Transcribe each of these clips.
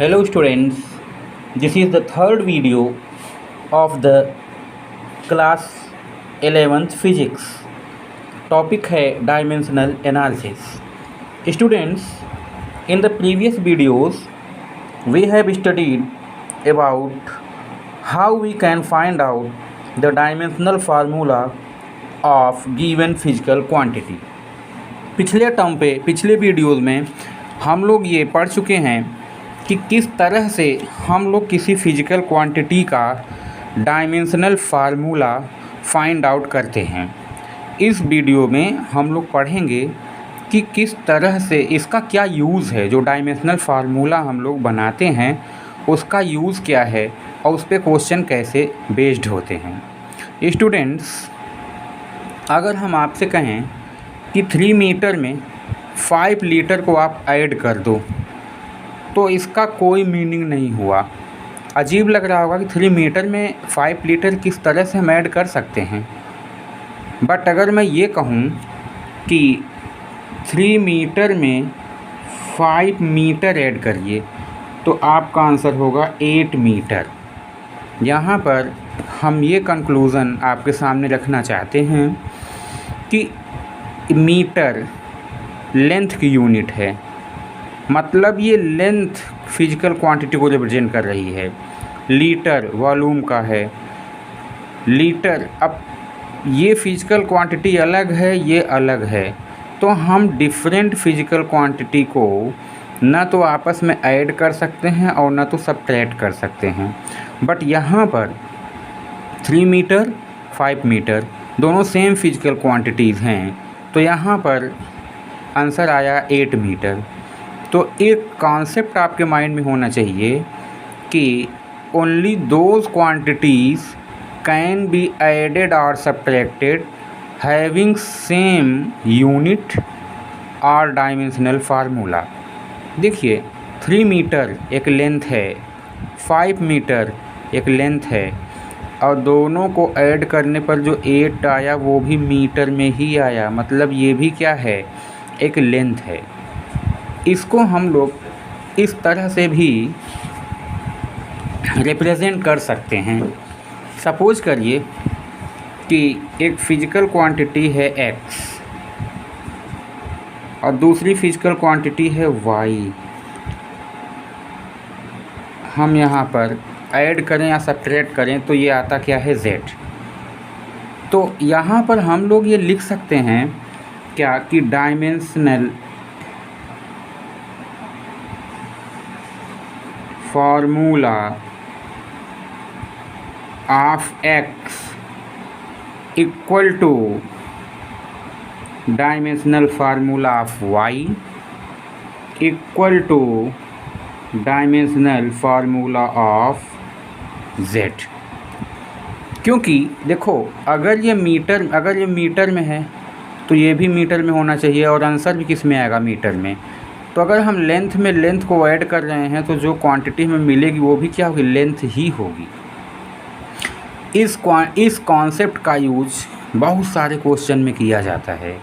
Hello students, this is the third video of the class 11th physics. Topic है dimensional analysis. Students, in the previous videos we have studied about how we can find out the dimensional formula of given physical quantity. पिछले videos में हम लोग ये पढ़ चुके हैं कि किस तरह से हम लोग किसी फिजिकल क्वांटिटी का डायमेंशनल फार्मूला फाइंड आउट करते हैं। इस वीडियो में हम लोग पढ़ेंगे कि किस तरह से इसका क्या यूज़ है, जो डायमेंशनल फार्मूला हम लोग बनाते हैं उसका यूज़ क्या है और उस पर क्वेश्चन कैसे बेस्ड होते हैं। स्टूडेंट्स, अगर हम आपसे कहें कि 3 मीटर में 5 लीटर को आप ऐड कर दो तो इसका कोई मीनिंग नहीं हुआ। अजीब लग रहा होगा कि 3 मीटर में 5 लीटर किस तरह से हम ऐड कर सकते हैं। बट अगर मैं ये कहूँ कि 3 मीटर में 5 मीटर ऐड करिए तो आपका आंसर होगा 8 मीटर। यहाँ पर हम ये कंक्लूज़न आपके सामने रखना चाहते हैं कि मीटर लेंथ की यूनिट है, मतलब ये लेंथ फिजिकल क्वांटिटी को रिप्रेजेंट कर रही है। लीटर वॉल्यूम का है, लीटर, अब ये फिजिकल क्वांटिटी अलग है, ये अलग है, तो हम डिफरेंट फिजिकल क्वांटिटी को ना तो आपस में ऐड कर सकते हैं और ना तो सब्ट्रैक्ट कर सकते हैं। बट यहाँ पर 3 मीटर 5 मीटर दोनों सेम फिजिकल क्वांटिटीज़ हैं, तो यहाँ पर आंसर आया 8 मीटर। तो एक कॉन्सेप्ट आपके माइंड में होना चाहिए कि only those quantities can be added और सब्ट्रैक्टेड हैविंग सेम यूनिट और डायमेंशनल फार्मूला। देखिए, 3 मीटर एक लेंथ है, 5 मीटर एक लेंथ है, और दोनों को ऐड करने पर जो 8 आया वो भी मीटर में ही आया, मतलब ये भी क्या है, एक लेंथ है। इसको हम लोग इस तरह से भी रिप्रेजेंट कर सकते हैं। सपोज करिए कि एक फिजिकल क्वांटिटी है x और दूसरी फिजिकल क्वांटिटी है y। हम यहाँ पर ऐड करें या सब्ट्रैक्ट करें तो ये आता क्या है, z। तो यहाँ पर हम लोग ये लिख सकते हैं क्या कि dimensional formula of x equal two dimensional formula of y equal two dimensional formula of z। क्योंकि देखो, अगर ये मीटर में है तो ये भी मीटर में होना चाहिए और आंसर भी किस में आएगा, मीटर में। तो अगर हम लेंथ को ऐड कर रहे हैं तो जो क्वांटिटी हमें मिलेगी वो भी क्या होगी, लेंथ ही होगी। इस कॉन्सेप्ट का यूज बहुत सारे क्वेश्चन में किया जाता है।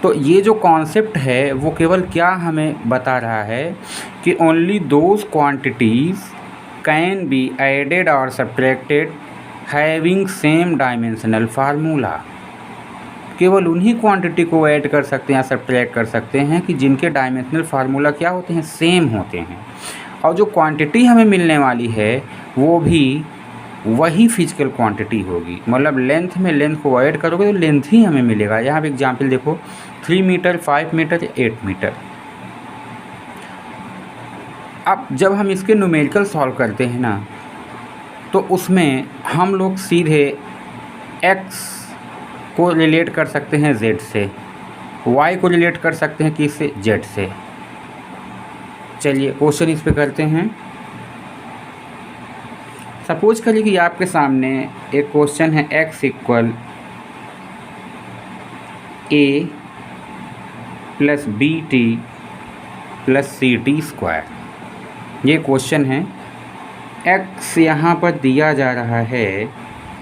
तो ये जो कॉन्सेप्ट है वो केवल क्या हमें बता रहा है कि only those quantities can be added और subtracted having same dimensional formula. केवल उन्हीं क्वांटिटी को ऐड कर सकते हैं या सब्ट्रैक्ट कर सकते हैं कि जिनके डायमेंशनल फार्मूला क्या होते हैं, सेम होते हैं। और जो क्वांटिटी हमें मिलने वाली है वो भी वही फिजिकल क्वांटिटी होगी, मतलब लेंथ में लेंथ को ऐड करोगे तो लेंथ ही हमें मिलेगा। यहाँ पे एग्जांपल देखो, 3 मीटर 5 मीटर 8 मीटर। अब जब हम इसके न्यूमेरिकल सॉल्व करते हैं ना, तो उसमें हम लोग सीधे x को रिलेट कर सकते हैं z से, y को रिलेट कर सकते हैं किससे, z से। चलिए क्वेश्चन इस पे करते हैं। सपोज करिए कि आपके सामने एक क्वेश्चन है, x equal a plus B T plus C T square. ये क्वेश्चन है। x यहाँ पर दिया जा रहा है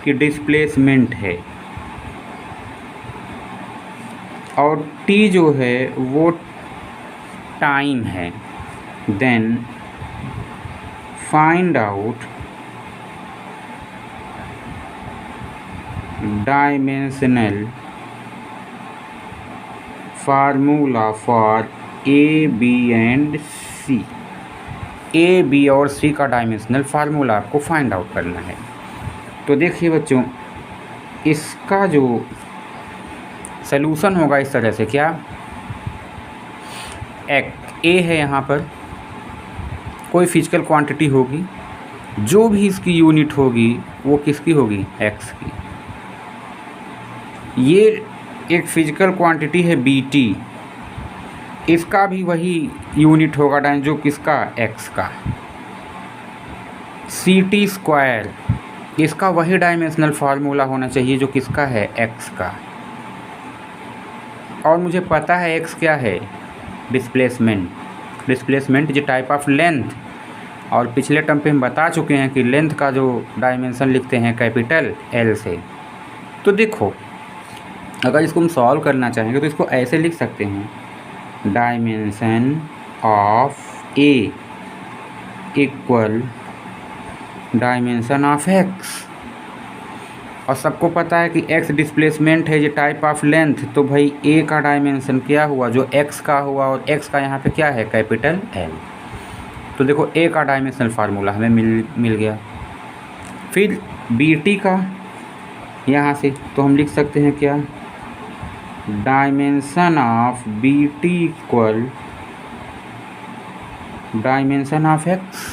कि डिस्प्लेसमेंट है और t जो है वो टाइम है। Then find out dimensional formula for A B and C. A B और सी का डायमेंशनल फार्मूला आपको फाइंड आउट करना है। तो देखिए बच्चों, इसका जो सलूशन होगा इस तरह से, क्या ए है, यहाँ पर कोई फिजिकल क्वांटिटी होगी, जो भी इसकी यूनिट होगी वो किसकी होगी, एक्स की। ये एक फिजिकल क्वांटिटी है बी टी, इसका भी वही यूनिट होगा जो किसका, एक्स का। सी टी स्क्वायर, इसका वही डायमेंशनल फार्मूला होना चाहिए जो किसका है, एक्स का। और मुझे पता है एक्स क्या है, displacement. Displacement is type of length, और पिछले टर्म पे हम बता चुके हैं कि लेंथ का जो डायमेंशन लिखते हैं कैपिटल एल से। तो देखो, अगर इसको हम सॉल्व करना चाहेंगे तो इसको ऐसे लिख सकते हैं, dimension of A equal dimension of x. और सबको पता है कि एक्स डिस्प्लेसमेंट है, ये टाइप ऑफ लेंथ, तो भाई ए का डायमेंशन क्या हुआ, जो एक्स का हुआ, और एक्स का यहाँ पे क्या है, कैपिटल एल। तो देखो ए का डायमेंशनल फार्मूला हमें मिल गया। फिर बी टी का यहाँ से तो हम लिख सकते हैं क्या, dimension of B T equal dimension of X.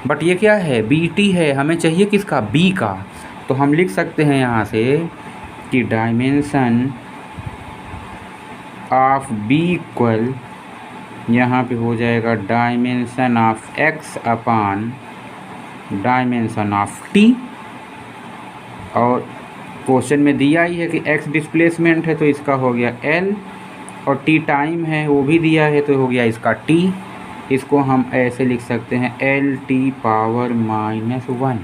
But ये क्या है, बी टी है, हमें चाहिए किसका, बी का। तो हम लिख सकते हैं यहाँ से कि डायमेंशन ऑफ बी इक्वल, यहाँ पे हो जाएगा dimension of X upon dimension of T. और क्वेश्चन में दिया ही है कि एक्स डिस्प्लेसमेंट है तो इसका हो गया एल, और टी टाइम है वो भी दिया है तो हो गया इसका टी। इसको हम ऐसे लिख सकते हैं एल टी पावर -1।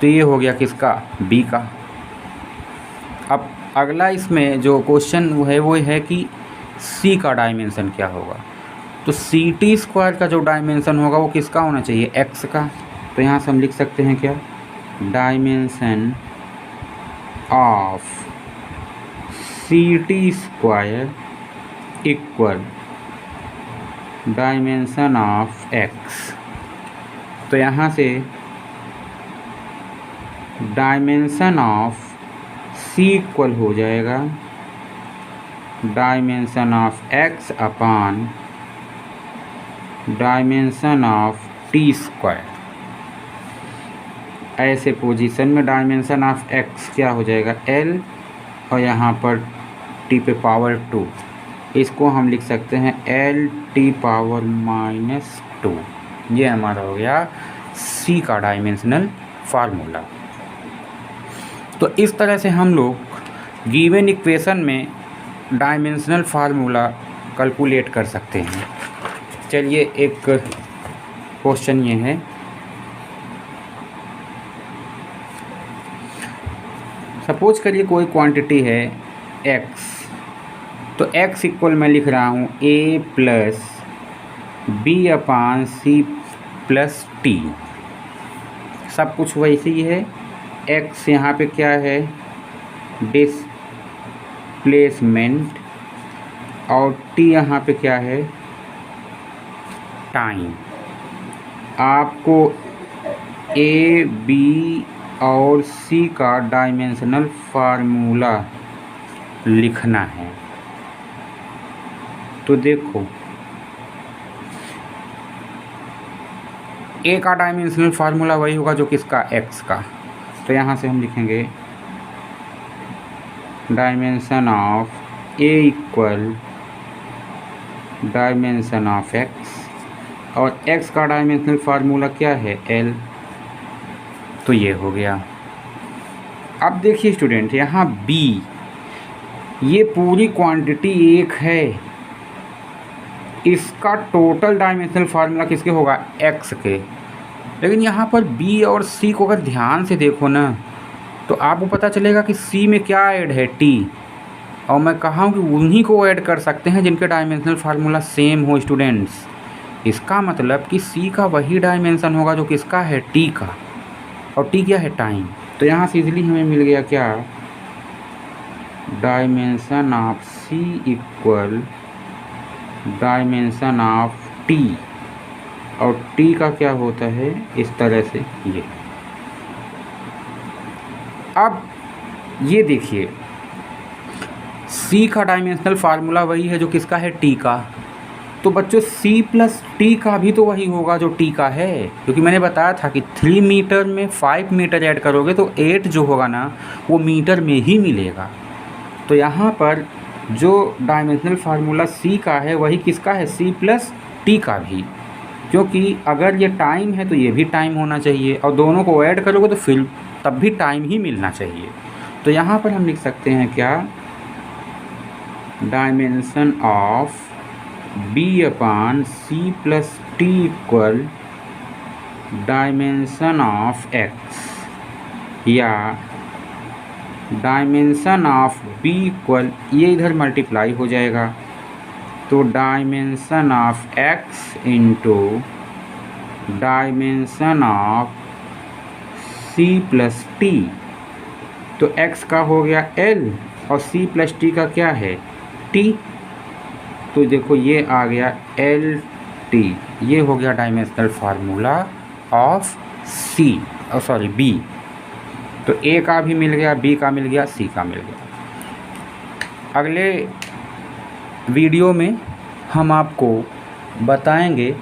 तो ये हो गया किसका, बी का। अब अगला इसमें जो क्वेश्चन वो है कि सी का डायमेंशन क्या होगा। तो सी टी स्क्वायर का जो डायमेंशन होगा वो किसका होना चाहिए, एक्स का। तो यहाँ से हम लिख सकते हैं क्या, dimension of C T square equal dimension of X. तो यहाँ से डायमेंशन ऑफ सी इक्वल हो जाएगा dimension of X upon dimension of T square. ऐसे पोजीशन में डायमेंशन ऑफ एक्स क्या हो जाएगा, एल, और यहाँ पर टी पे पावर 2, इसको हम लिख सकते हैं एल टी पावर -2। ये हमारा हो गया सी का डायमेंशनल फार्मूला। तो इस तरह से हम लोग गिवन इक्वेशन में डायमेंशनल फार्मूला कैलकुलेट कर सकते हैं। चलिए एक क्वेश्चन ये है, सपोज करिए कोई क्वांटिटी है x, तो x इक्वल मैं लिख रहा हूँ a plus B upon C plus T. सब कुछ वैसे ही है। x यहाँ पे क्या है, डिस्प्लेसमेंट, और t यहाँ पे क्या है, टाइम। आपको a b और c का डायमेंशनल फार्मूला लिखना है। तो देखो, a का डायमेंशनल फार्मूला वही होगा जो किसका, x का। तो यहाँ से हम लिखेंगे dimension of a equal dimension of x, और x का डायमेंशनल फार्मूला क्या है, l। तो ये हो गया। अब देखिए स्टूडेंट, यहाँ b, ये पूरी क्वांटिटी एक है, इसका टोटल डायमेंशनल फार्मूला किसके होगा, x के। लेकिन यहाँ पर b और c को अगर ध्यान से देखो ना, तो आपको पता चलेगा कि c में क्या ऐड है, t। और मैं कहा हूँ कि उन्हीं को ऐड कर सकते हैं जिनके डायमेंशनल फार्मूला सेम हो स्टूडेंट्स। इसका मतलब कि सी का वही डायमेंशन होगा जो किसका है, टी का, और टी क्या है, टाइम। तो यहाँ से इजीली हमें मिल गया क्या, dimension of C equal dimension of T, और टी का क्या होता है इस तरह से ये। अब ये देखिए C का डायमेंशनल फार्मूला वही है जो किसका है, T का। तो बच्चों C प्लस T का भी तो वही होगा जो T का है, क्योंकि मैंने बताया था कि 3 मीटर में 5 मीटर ऐड करोगे तो 8 जो होगा ना वो मीटर में ही मिलेगा। तो यहाँ पर जो डायमेंशनल फार्मूला C का है वही किसका है, C प्लस T का भी, क्योंकि अगर ये टाइम है तो ये भी टाइम होना चाहिए, और दोनों को ऐड करोगे तो फिर तब भी टाइम ही मिलना चाहिए। तो यहाँ पर हम लिख सकते हैं क्या, dimension of B upon C plus T equal dimension of X, या डायमेंशन ऑफ B इक्वल, ये इधर मल्टीप्लाई हो जाएगा, तो dimension of X into dimension of C plus T. तो X का हो गया L और C प्लस टी का क्या है, T। तो देखो ये आ गया LT, ये हो गया dimensional formula of C, sorry B। तो A का भी मिल गया, B का मिल गया, C का मिल गया। अगले वीडियो में हम आपको बताएंगे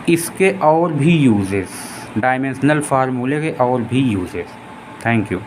इसके और भी यूजेस, डायमेंशनल फार्मूले के और भी यूजेस। Thank you.